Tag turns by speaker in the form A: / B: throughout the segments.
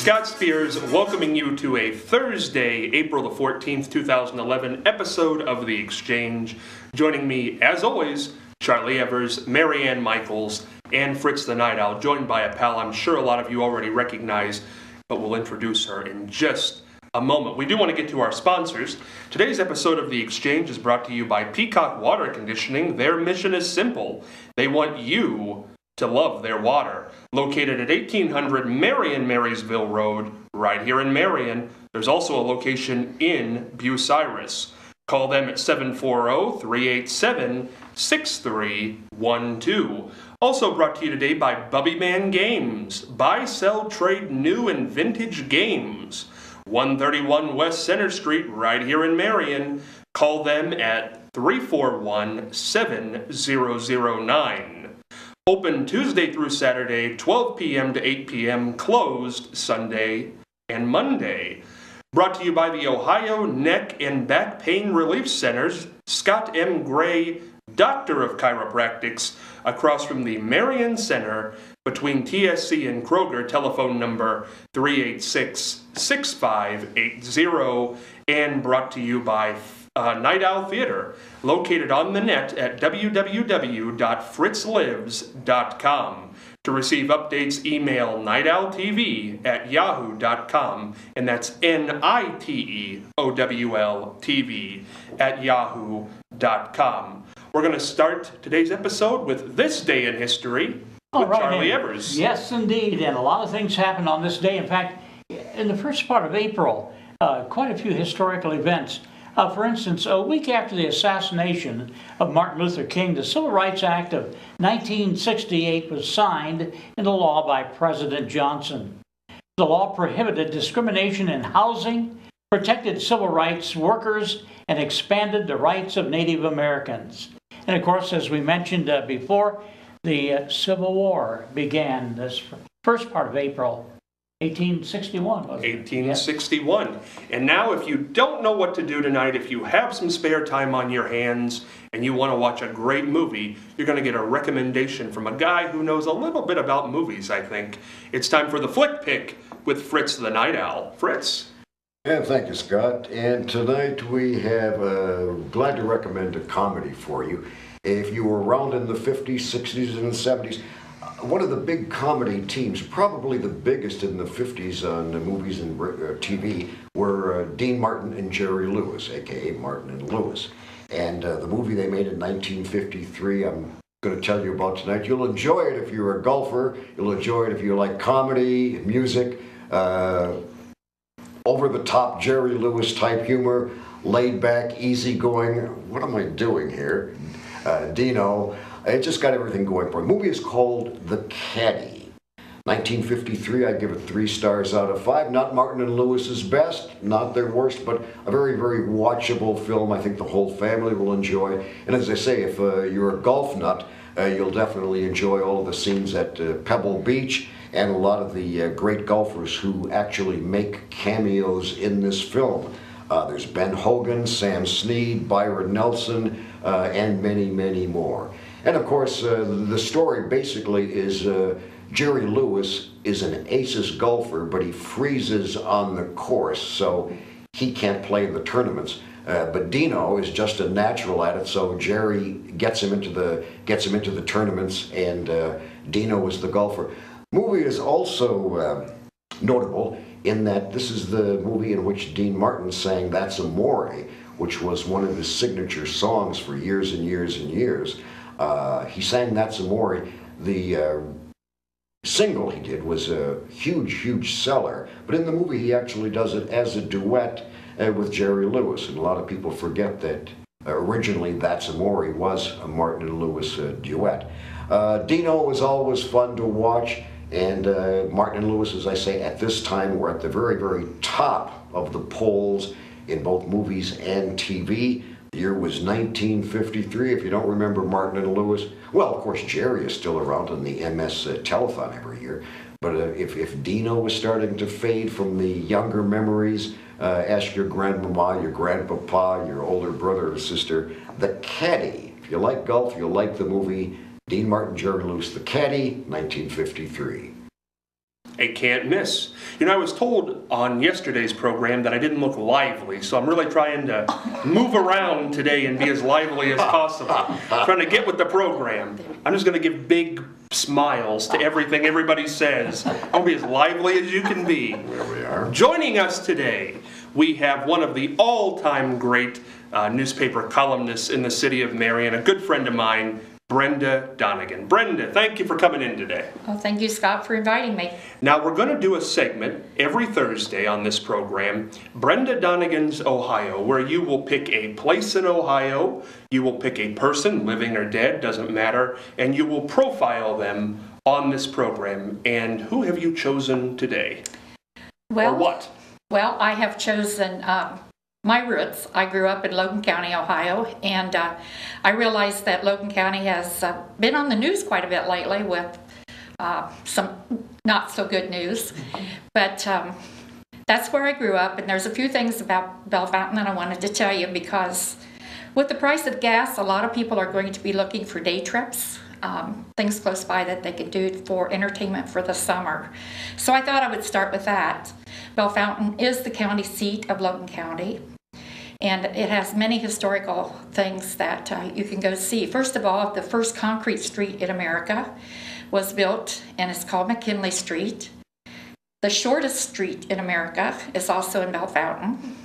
A: Scott Spears welcoming you to a Thursday, April the 14th, 2011 episode of The Exchange. Joining me, as always, Charlie Evers, Marianne Michaels, and Fritz the Night Owl, joined by a pal I'm sure a lot of you already recognize, but we'll introduce her in just a moment. We do want to get to our sponsors. Today's episode of The Exchange is brought to you by Peacock Water Conditioning. Their mission is simple. They want you to love their water. Located at 1800 Marion Marysville Road, right here in Marion. There's also a location in Bucyrus. Call them at 740-387-6312. Also brought to you today by Bubby Man Games. Buy, sell, trade new and vintage games. 131 West Center Street, right here in Marion. Call them at 341-7009. Open Tuesday through Saturday, 12 p.m. to 8 p.m., closed Sunday and Monday. Brought to you by the Ohio Neck and Back Pain Relief Centers, Scott M. Gray, Doctor of Chiropractics, across from the Marion Center between TSC and Kroger, telephone number 386-6580, and brought to you by Night Owl Theater, located on the net at www.fritzlives.com. To receive updates, email nightowltv@yahoo.com, and that's NITEOWLTV@yahoo.com. We're going to start today's episode with This Day in History with Charlie Evers.
B: Yes, indeed, and a lot of things happened on this day. In fact, in the first part of April, quite a few historical events. For instance, a week after the assassination of Martin Luther King, the Civil Rights Act of 1968 was signed into law by President Johnson. The law prohibited discrimination in housing, protected civil rights workers, and expanded the rights of Native Americans. And of course, as we mentioned before, the Civil War began this first part of April. 1861, wasn't it?
A: 1861. Yes. And now if you don't know what to do tonight, if you have some spare time on your hands and you want to watch a great movie, you're going to get a recommendation from a guy who knows a little bit about movies, I think. It's time for the Flick Pick with Fritz the Night Owl. Fritz?
C: And thank you, Scott. And tonight we have, glad to recommend a comedy for you. If you were around in the 50s, 60s, and 70s, one of the big comedy teams, probably the biggest in the 50s on movies and TV, were Dean Martin and Jerry Lewis, a.k.a. Martin and Lewis. And the movie they made in 1953, I'm going to tell you about tonight. You'll enjoy it if you're a golfer. You'll enjoy it if you like comedy, music, over-the-top Jerry Lewis type humor, laid-back, easygoing. What am I doing here? Dino. It just got everything going for it. The movie is called The Caddy. 1953, I give it 3 stars out of 5. Not Martin and Lewis's best, not their worst, but a very, very watchable film I think the whole family will enjoy. And as I say, if you're a golf nut, you'll definitely enjoy all of the scenes at Pebble Beach and a lot of the great golfers who actually make cameos in this film. There's Ben Hogan, Sam Snead, Byron Nelson, and many, many more. And of course, the story basically is Jerry Lewis is an aces golfer, but he freezes on the course, so he can't play in the tournaments. But Dino is just a natural at it, so Jerry gets him into the tournaments, and Dino is the golfer. The movie is also notable in that this is the movie in which Dean Martin sang "That's Amore," which was one of his signature songs for years and years and years. He sang "That's Amore." The single he did was a huge, huge seller, but in the movie he actually does it as a duet with Jerry Lewis, and a lot of people forget that originally "That's Amore" was a Martin and Lewis duet. Dino was always fun to watch, and Martin and Lewis, as I say, at this time were at the very, very top of the polls in both movies and TV. The year was 1953. If you don't remember Martin and Lewis, well, of course, Jerry is still around on the MS Telethon every year. But if Dino was starting to fade from the younger memories, ask your grandmama, your grandpapa, your older brother or sister. The Caddy. If you like golf, you'll like the movie Dean Martin, Jerry Lewis, The Caddy, 1953.
A: a can't miss. You know, I was told on yesterday's program that I didn't look lively, so I'm really trying to move around today and be as lively as possible. Trying to get with the program. I'm just going to give big smiles to everything everybody says. I'll be as lively as you can be.
C: There we are.
A: Joining us today, we have one of the all-time great newspaper columnists in the city of Marion, a good friend of mine, Brenda Donegan. Brenda, thank you for coming in today.
D: Well, thank you, Scott, for inviting me.
A: Now, we're going to do a segment every Thursday on this program, Brenda Donegan's Ohio, where you will pick a place in Ohio, you will pick a person, living or dead, doesn't matter, and you will profile them on this program. And who have you chosen today?
D: Well,
A: Or what?
D: Well, I have chosen my roots. I grew up in Logan County, Ohio, and I realized that Logan County has been on the news quite a bit lately with some not so good news. But that's where I grew up, and there's a few things about Bellefontaine that I wanted to tell you, because with the price of gas, a lot of people are going to be looking for day trips, things close by that they could do for entertainment for the summer. So I thought I would start with that. Bellefontaine is the county seat of Logan County, and it has many historical things that you can go see. First of all, the first concrete street in America was built, and it's called McKinley Street. The shortest street in America is also in Bellefontaine.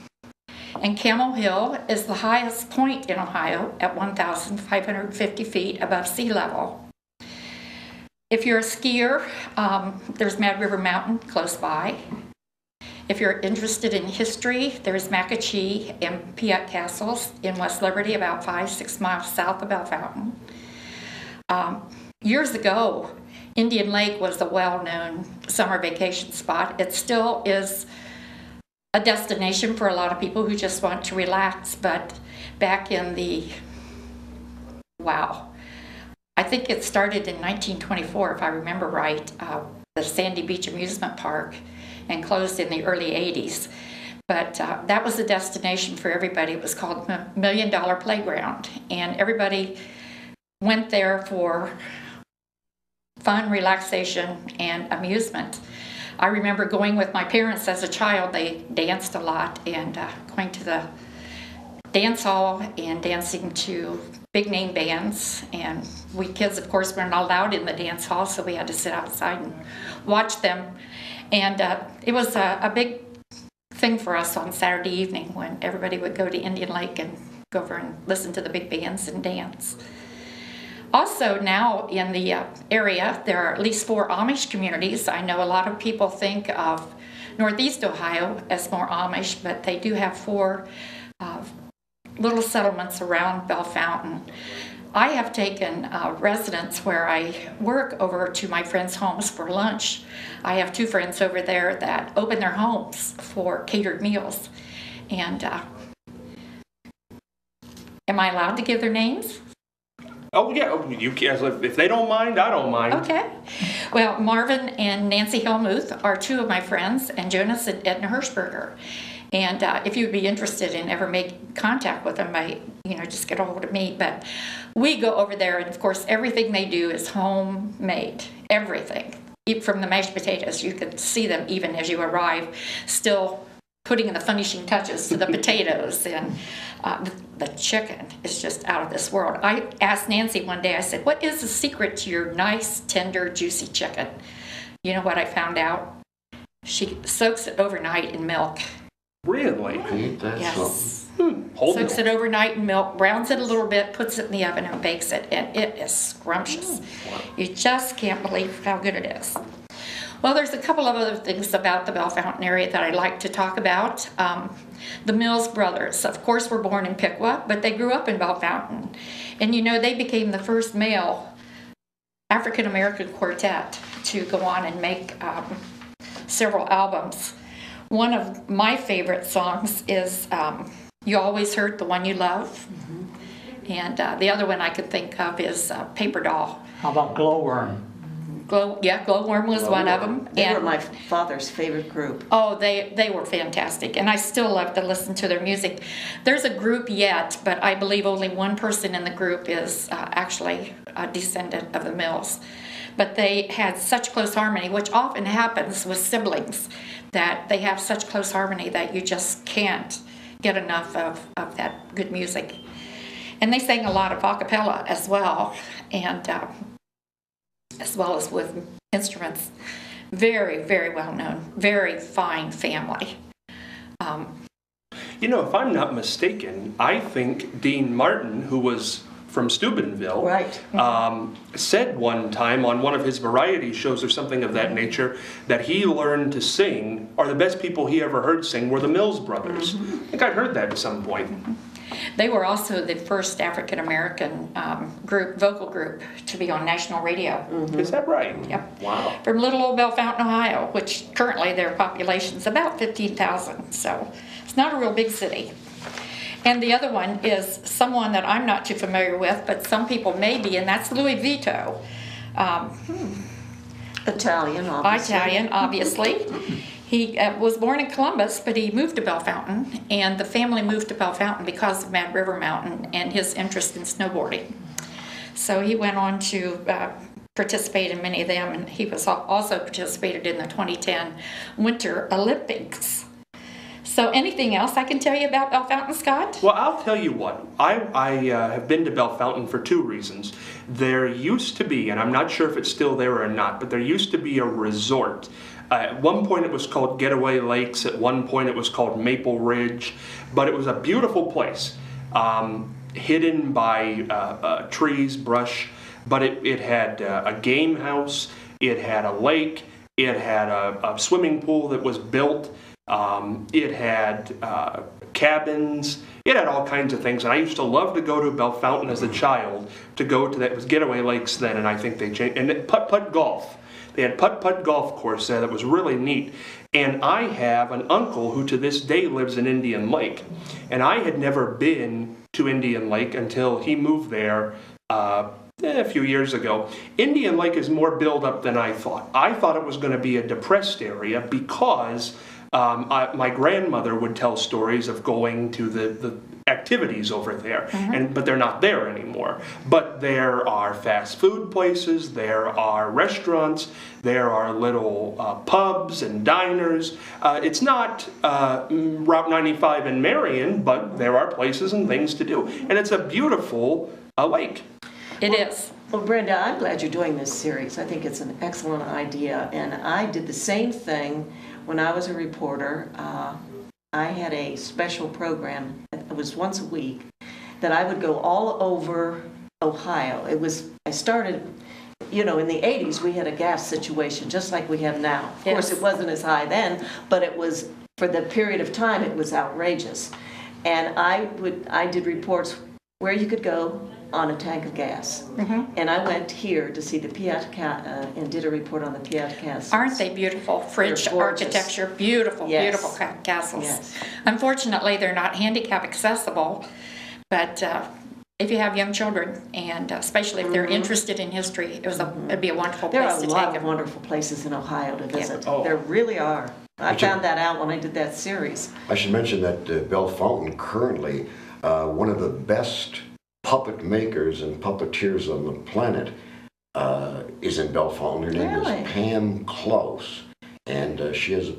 D: And Camel Hill is the highest point in Ohio at 1,550 feet above sea level. If you're a skier, there's Mad River Mountain close by. If you're interested in history, there's Macachee and Piat Castles in West Liberty, about 5-6 miles south of Bellefontaine. Years ago, Indian Lake was a well-known summer vacation spot. It still is a destination for a lot of people who just want to relax, but back in I think it started in 1924, if I remember right, the Sandy Beach Amusement Park, and closed in the early 80s. But that was a destination for everybody. It was called $1 Million Playground, and everybody went there for fun, relaxation, and amusement. I remember going with my parents as a child. They danced a lot, and going to the dance hall and dancing to big name bands. And we kids, of course, weren't allowed in the dance hall, so we had to sit outside and watch them. And it was a big thing for us on Saturday evening when everybody would go to Indian Lake and go over and listen to the big bands and dance. Also now in the area, there are at least 4 Amish communities. I know a lot of people think of Northeast Ohio as more Amish, but they do have 4 little settlements around Bellefontaine. I have taken residents where I work over to my friends' homes for lunch. I have 2 friends over there that open their homes for catered meals. And am I allowed to give their names?
A: Oh, yeah, you can. If they don't mind, I don't mind.
D: Okay. Well, Marvin and Nancy Hellmuth are 2 of my friends, and Jonas and Edna Hirschberger. And if you'd be interested in ever make contact with them, just get a hold of me. But we go over there, and of course, everything they do is homemade. Everything. Even from the mashed potatoes, you can see them even as you arrive, still putting the finishing touches to the potatoes, and the chicken is just out of this world. I asked Nancy one day, I said, what is the secret to your nice, tender, juicy chicken? You know what I found out? She soaks it overnight in milk.
A: Really?
C: Ain't that
D: Yes.
C: something?
D: Soaks it overnight in milk, browns it a little bit, puts it in the oven and bakes it, and it is scrumptious. You just can't believe how good it is. Well, there's a couple of other things about the Bellefontaine area that I'd like to talk about. The Mills brothers, of course, were born in Piqua, but they grew up in Bellefontaine. And they became the first male African-American quartet to go on and make several albums. One of my favorite songs is You Always Hurt the One You Love. And the other one I could think of is Paper Doll.
B: How about Glowworm?
D: Glowworm was one of them.
E: They were my father's favorite group.
D: Oh, they were fantastic, and I still love to listen to their music. There's a group yet, but I believe only one person in the group is actually a descendant of the Mills. But they had such close harmony, which often happens with siblings, that they have such close harmony that you just can't get enough of that good music. And they sang a lot of a cappella as well, and as well as with instruments. Very, very well known, very fine family.
A: You know, if I'm not mistaken, I think Dean Martin, who was from Steubenville,
E: Right.
A: Said one time on one of his variety shows or something of that nature that he learned to sing, or the best people he ever heard sing were the Mills Brothers. I think I'd heard that at some point.
D: They were also the first African-American vocal group to be on national radio.
A: Is that right?
D: Yep.
A: Wow.
D: From little old Bellefontaine, Ohio, which currently their population's about 15,000, so it's not a real big city. And the other one is someone that I'm not too familiar with, but some people may be, and that's Louis Vito.
E: Italian, obviously.
D: Italian, obviously. He was born in Columbus, but he moved to Bellefontaine, and the family moved to Bellefontaine because of Mad River Mountain and his interest in snowboarding. So he went on to participate in many of them, and he was also participated in the 2010 Winter Olympics. So anything else I can tell you about Bellefontaine, Scott?
A: Well, I'll tell you what. I have been to Bellefontaine for two reasons. There used to be, and I'm not sure if it's still there or not, but there used to be a resort. At one point it was called Getaway Lakes. At one point it was called Maple Ridge. But it was a beautiful place, hidden by trees, brush. But it had a game house. It had a lake. It had a swimming pool that was built. It had cabins. It had all kinds of things, and I used to love to go to Bellefontaine as a child. To go to that, it was Getaway Lakes then, and I think they changed. And putt-putt golf. They had putt-putt golf course there that was really neat. And I have an uncle who to this day lives in Indian Lake, and I had never been to Indian Lake until he moved there a few years ago. Indian Lake is more built up than I thought. I thought it was going to be a depressed area because my grandmother would tell stories of going to the activities over there, but they're not there anymore. But there are fast food places, there are restaurants, there are little pubs and diners. It's not Route 95 in Marion, but there are places and things to do. And it's a beautiful lake.
D: It is.
E: Well, Brenda, I'm glad you're doing this series. I think it's an excellent idea. And I did the same thing when I was a reporter. I had a special program, it was once a week, that I would go all over Ohio. I started, in the 80s, we had a gas situation just like we have now. Of course, it wasn't as high then, but it was, for the period of time, it was outrageous. And I did reports where you could go on a tank of gas. And I went here to see the Piat and did a report on the Piat castles.
D: Aren't they beautiful? French architecture, beautiful, beautiful castles.
E: Yes.
D: Unfortunately, they're not handicap accessible, but if you have young children, and especially if they're interested in history, it'd be a wonderful
E: There
D: place
E: are
D: to
E: a
D: take
E: lot of
D: them.
E: wonderful places in Ohio to visit.
A: Oh.
E: There really are. I found that out when I did that series.
C: I should mention that Bellefontaine currently, one of the best puppet makers and puppeteers on the planet is in Bellefontaine. Her name
E: Really?
C: is Pam Close, and she has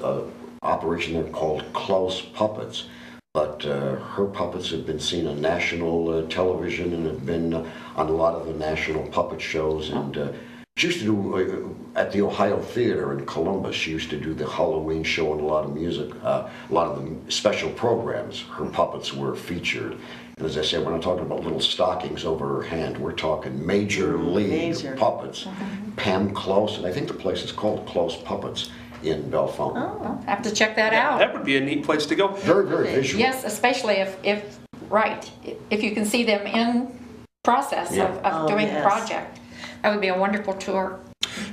C: an operation there called Close Puppets. But her puppets have been seen on national television and have been on a lot of the national puppet shows. And she used to do, at the Ohio Theater in Columbus, she used to do the Halloween show and a lot of music, a lot of the special programs. Her puppets were featured. And as I said, when I'm talking about little stockings over her hand, we're talking major league puppets. Pam Close, and I think the place is called Close Puppets in Bellefontaine.
D: Oh, have to check that out.
A: That would be a neat place to go.
C: Very, very visual.
D: Yes, especially if you can see them in process of doing the
E: yes.
D: project. That would be a wonderful tour.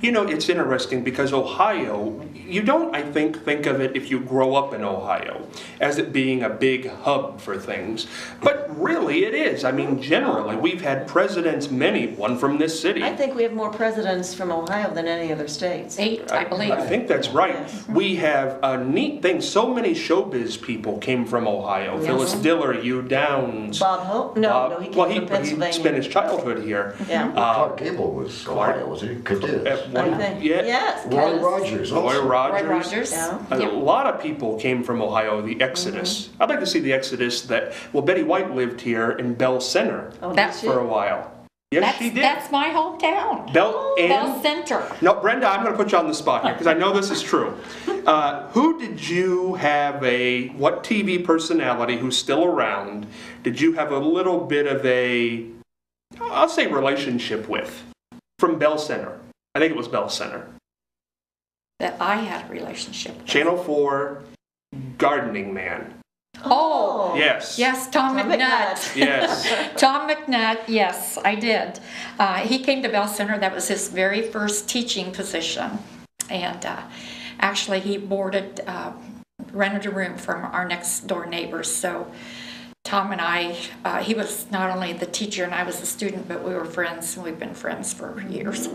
A: You know, it's interesting because Ohio, you don't, I think of it if you grow up in Ohio as it being a big hub for things. But really it is. I mean, generally, we've had presidents, many, one from this city.
E: I think we have more presidents from Ohio than any other states.
D: 8, I believe.
A: I think that's right.
E: Yes.
A: We have a neat thing. So many showbiz people came from Ohio.
E: Yes.
A: Phyllis Diller, Hugh Downs.
E: Bob Hope? No, he came
A: well,
E: from Pennsylvania.
A: he spent his childhood here.
E: Yeah.
C: Clark Gable was Ohio, wasn't he? Cadiz.
A: At one-
E: I think.
A: yeah.
E: Yes.
C: Roy
E: Cadiz.
C: Rogers.
A: Roy
C: also.
A: Rogers.
D: Roy Rogers.
E: Yeah.
A: A
D: Yep.
A: lot of people came from Ohio, the Exodus. I'd like to see the Exodus that, well, Betty White lived here in Bell Center
E: Oh,
D: That-
E: did she?
A: for a while. Yes, she did.
D: That's my hometown.
A: Bell
D: Bell Center.
A: No, Brenda, I'm going to put you on the spot here because I know this is true. Who did you have what TV personality who's still around, did you have a little bit of I'll say relationship with from Bell Center? I think it was Bell Center.
D: That I had a relationship with.
A: Channel 4 Gardening Man.
D: Oh,
A: Yes.
D: yes, Tom
E: Tom
D: McNutt.
E: McNutt.
A: Yes.
D: Tom McNutt, yes, I did. He came to Bell Center. That was his very first teaching position. And actually, he rented a room from our next door neighbors. So Tom and I, he was not only the teacher and I was the student, but we were friends, and we've been friends for years.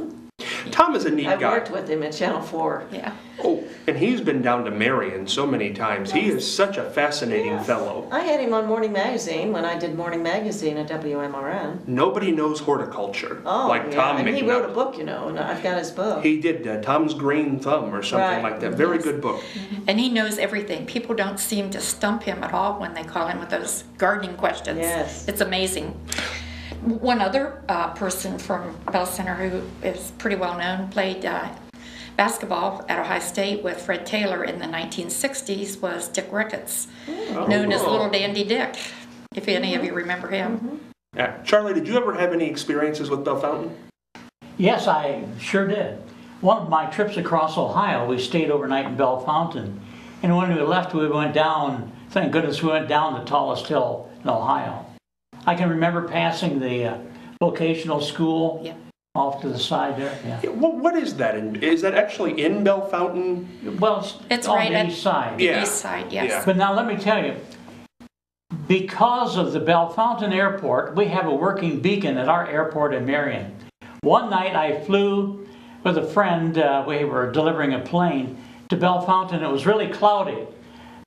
A: Tom is a neat
E: I
A: guy.
E: worked with him at Channel 4.
D: Yeah.
A: Oh, and he's been down to Marion so many times. He is such a fascinating
E: Yes.
A: fellow.
E: I had him on Morning Magazine when I did Morning Magazine at WMRN.
A: Nobody knows horticulture
E: Oh,
A: like
E: yeah.
A: Tom
E: And
A: McNutt.
E: he wrote a book, and I've got his book.
A: He did Tom's Green Thumb or something
E: Right.
A: like that. Very good book.
D: And he knows everything. People don't seem to stump him at all when they call him with those gardening questions.
E: Yes.
D: It's amazing. One other person from Bell Center who is pretty well known played basketball at Ohio State with Fred Taylor in the 1960s was Dick Ricketts, known as Little Dandy Dick, if any of you remember him.
A: Charlie, did you ever have any experiences with Bell Fountain?
B: Yes, I sure did. One of my trips across Ohio, we stayed overnight in Bell Fountain. And when we left, we went down, thank goodness we went down the tallest hill in Ohio. I can remember passing the vocational school
D: Yeah.
B: off to the side there. Yeah.
A: Yeah, what is that? Is that actually in Bell Fountain?
B: Well,
D: It's
B: on
D: right
B: the
D: at
B: east side.
D: the
A: Yeah.
D: east side, yes.
A: Yeah.
B: But now let me tell you, because of the Bell Fountain Airport, we have a working beacon at our airport in Marion. One night I flew with a friend, we were delivering a plane to Bell Fountain. It was really cloudy,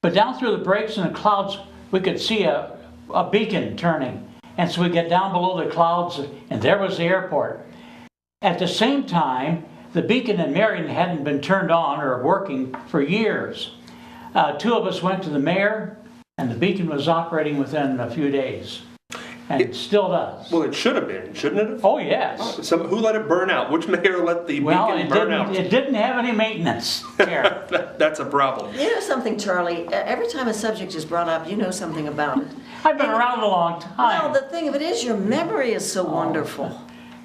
B: but down through the breaks in the clouds, we could see a beacon turning. And so we get down below the clouds, and there was the airport. At the same time, the beacon in Marion hadn't been turned on or working for years. Two of us went to the mayor, and the beacon was operating within a few days. And it still does.
A: Well, it should have been, shouldn't it have?
B: Oh, yes.
A: Who let it burn out? Which mayor let the
B: Well,
A: beacon burn out?
B: it didn't have any maintenance care.
A: That's a problem.
E: You know something, Charlie? Every time a subject is brought up, you know something about it.
B: I've been around a long
E: Well,
B: time.
E: the thing of it is, your memory is so wonderful.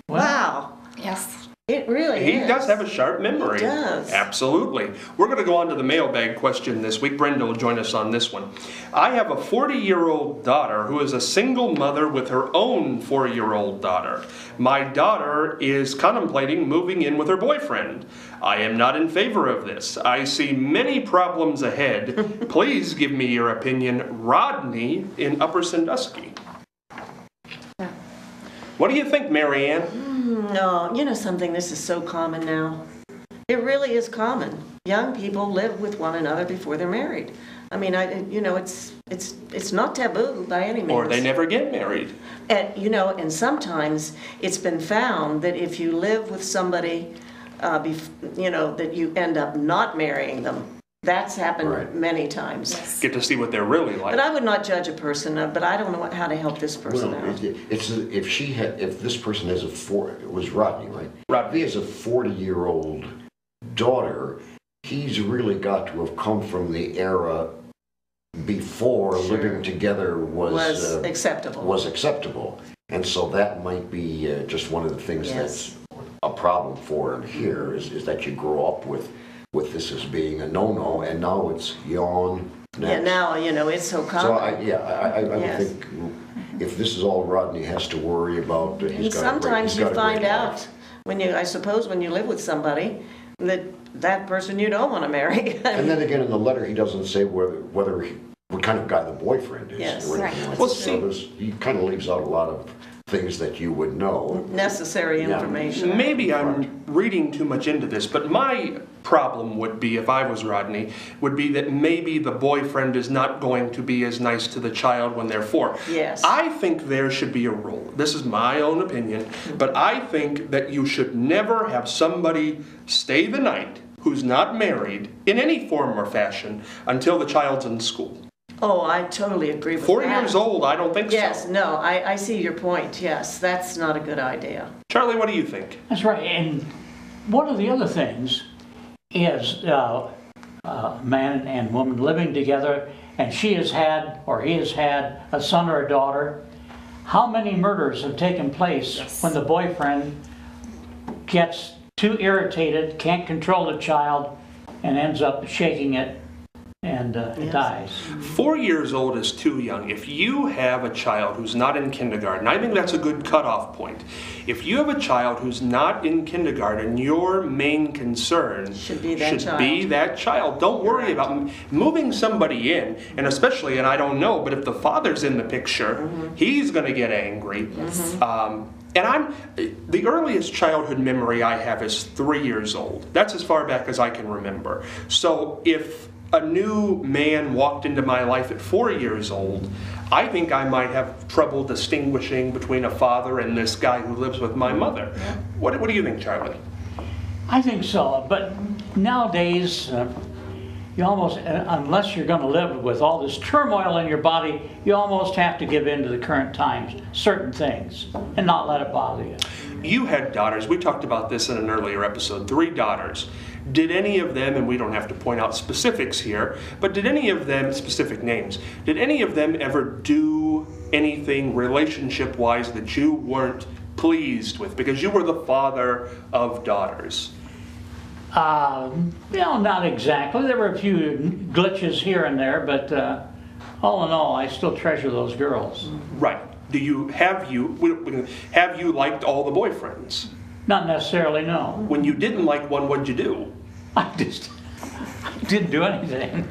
E: Wow.
D: Yes.
E: It really
A: He
E: is.
A: does have a sharp memory.
E: He does.
A: Absolutely. We're going to go on to the mailbag question this week. Brenda will join us on this one. I have a 40-year-old daughter who is a single mother with her own 4-year-old daughter. My daughter is contemplating moving in with her boyfriend. I am not in favor of this. I see many problems ahead. Please give me your opinion. Rodney in Upper Sandusky. What do you think, Marianne?
E: No, you know something, this is so common now. It really is common. Young people live with one another before they're married. I mean, it's not taboo by any means.
A: Or they never get married.
E: And and sometimes it's been found that if you live with somebody, that you end up not marrying them. That's happened
C: Right.
E: many times.
A: Get to see what they're really like.
E: But I would not judge a person, but I don't know how to help this person
C: Well,
E: out.
C: if this person has it was Rodney, right?
A: Rodney.
C: If he has a 40-year-old daughter, he's really got to have come from the era before
E: Sure.
C: living together
E: Was acceptable.
C: was acceptable. And so that might be just one of the things
E: Yes.
C: that's a problem for him here is that you grow up with this as being a no-no, and now it's yawn next.
E: Yeah, now, it's so common.
C: So I would
E: Yes.
C: think if this is all Rodney has to worry about, he's got a great
E: Sometimes you find
C: life.
E: out I suppose when you live with somebody, that person you don't want to marry.
C: And then again, in the letter, he doesn't say what kind of guy the boyfriend is.
E: Yes.
C: or anything
D: Right.
C: like
A: Well,
C: that.
A: see-
C: So he kind of leaves out a lot of things that you would know.
E: Necessary
C: Yeah.
E: information.
A: Maybe I'm reading too much into this, but my problem would be, if I was Rodney, would be that maybe the boyfriend is not going to be as nice to the child when they're 4.
E: Yes.
A: I think there should be a rule. This is my own opinion, but I think that you should never have somebody stay the night who's not married in any form or fashion until the child's in school.
E: Oh, I totally agree with
A: 4
E: that.
A: years old, I don't think
E: Yes,
A: so.
E: no, I see your point. Yes, that's not a good idea.
A: Charlie, what do you think?
B: That's right. And one of the other things is man and woman living together, and she has had, or he has had, a son or a daughter. How many murders have taken place when the boyfriend gets too irritated, can't control the child, and ends up shaking it and it dies?
A: 4 years old is too young. If you have a child who's not in kindergarten, I think that's a good cutoff point. If you have a child who's not in kindergarten, your main concern
E: Should be that child.
A: Don't worry about moving somebody in, and especially, and I don't know, but if the father's in the picture, he's going to get angry. And the earliest childhood memory I have is 3 years old. That's as far back as I can remember. So if a new man walked into my life at 4 years old, I think I might have trouble distinguishing between a father and this guy who lives with my mother. What do you think, Charlie?
B: I think so, but nowadays, you almost, unless you're going to live with all this turmoil in your body, you almost have to give in to the current times, certain things, and not let it bother you.
A: You had daughters. We talked about this in an earlier episode. 3 daughters. Did any of them, and we don't have to point out specifics here, but did any of them, specific names, did any of them ever do anything relationship-wise that you weren't pleased with? Because you were the father of daughters.
B: Not exactly. There were a few glitches here and there, but all in all, I still treasure those girls.
A: Right. Have you liked all the boyfriends?
B: Not necessarily, no.
A: When you didn't like one, what'd you do?
B: I just didn't do anything.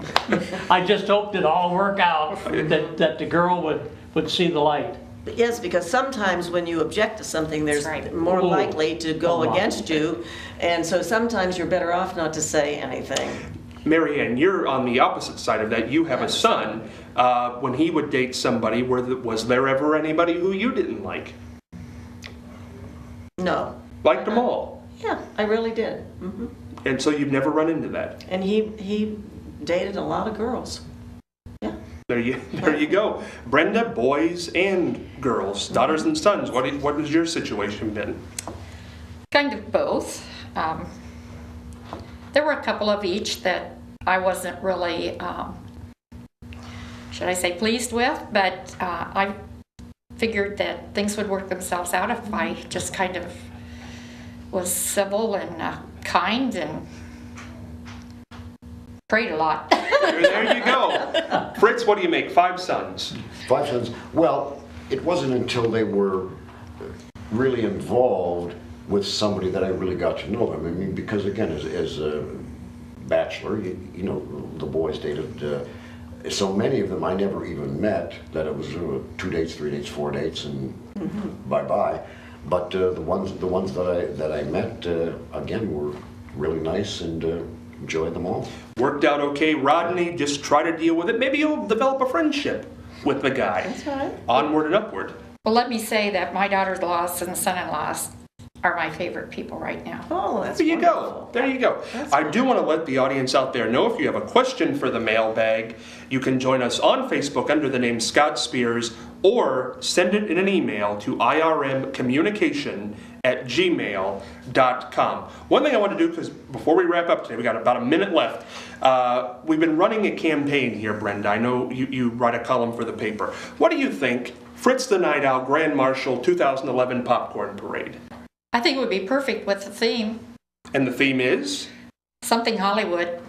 B: I just hoped it all work out, that the girl would see the light.
E: Yes, because sometimes when you object to something, there's
D: That's right.
E: more
B: Ooh.
E: likely to
B: A
E: go
B: lot.
E: against you, and so sometimes you're better off not to say anything.
A: Marianne, you're on the opposite side of that. You have a son. When he would date somebody, was there ever anybody who you didn't like?
E: No.
A: Liked them all.
E: Yeah, I really did. Hmm.
A: And so you've never run into that.
E: And he dated a lot of girls. Yeah.
A: There you go. Brenda, boys and girls, daughters and sons. What has your situation been?
D: Kind of both. There were a couple of each that I wasn't really, should I say, pleased with, but I figured that things would work themselves out if I just kind of was civil and kind and prayed a lot.
A: There you go. Fritz, what do you make? 5 sons.
C: 5 sons. Well, it wasn't until they were really involved with somebody that I really got to know them. I mean, because again, as a bachelor, you know, the boys dated so many of them I never even met, that it was 2 dates, 3 dates, 4 dates, and bye-bye. But the ones that I met, again, were really nice and enjoyed them all.
A: Worked out okay. Rodney, just try to deal with it. Maybe you'll develop a friendship with the guy.
E: That's right.
A: Onward and upward.
D: Well, let me say that my daughter-in-laws and son-in-laws are my favorite people right now.
E: Oh, that's
A: There you go.
E: wonderful.
A: There you go.
E: That's
A: I do want to let the audience out there know if you have a question for the mailbag, you can join us on Facebook under the name Scott Spears, or send it in an email to irmcommunication@gmail.com. One thing I want to do, because before we wrap up today, we got about a minute left. We've been running a campaign here, Brenda. I know you write a column for the paper. What do you think? Fritz the Night Owl Grand Marshal 2011 Popcorn Parade.
D: I think it would be perfect with the theme,
A: And the theme is?
D: something Hollywood.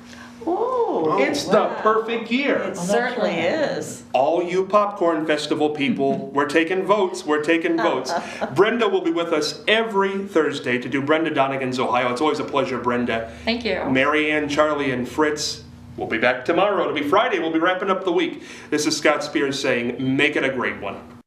E: Oh, Oh,
A: It's the
E: wow.
A: perfect year.
E: It certainly is.
A: All you Popcorn Festival people, we're taking votes. We're taking votes. Brenda will be with us every Thursday to do Brenda Donegan's Ohio. It's always a pleasure, Brenda.
D: Thank you.
A: Marianne, Charlie, and Fritz will be back tomorrow. It'll be Friday. We'll be wrapping up the week. This is Scott Spears saying, make it a great one.